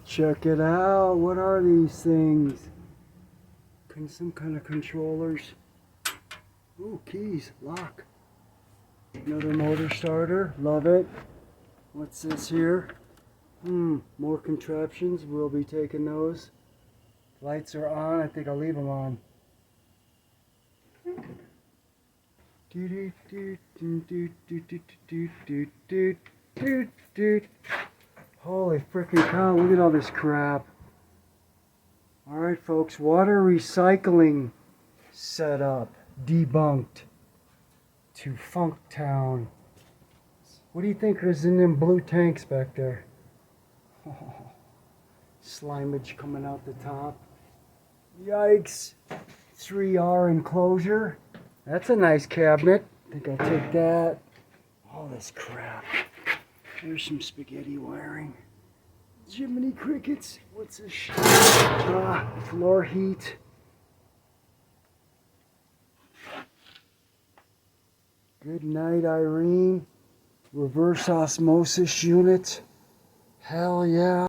Check it out. What are these things? Some kind of controllers. Ooh, keys, lock. Another motor starter. Love it. What's this here? More contraptions. We'll be taking those. Lights are on. I think I'll leave them on. Holy freaking cow, look at all this crap. Alright folks, water recycling setup debunked to Funktown. What do you think is in them blue tanks back there? Slimage coming out the top. Yikes. 3R enclosure. That's a nice cabinet. I think I'll take that. All this crap. There's some spaghetti wiring. Jiminy Crickets. What's this shit? Floor heat. Good night, Irene. Reverse osmosis unit. Hell yeah.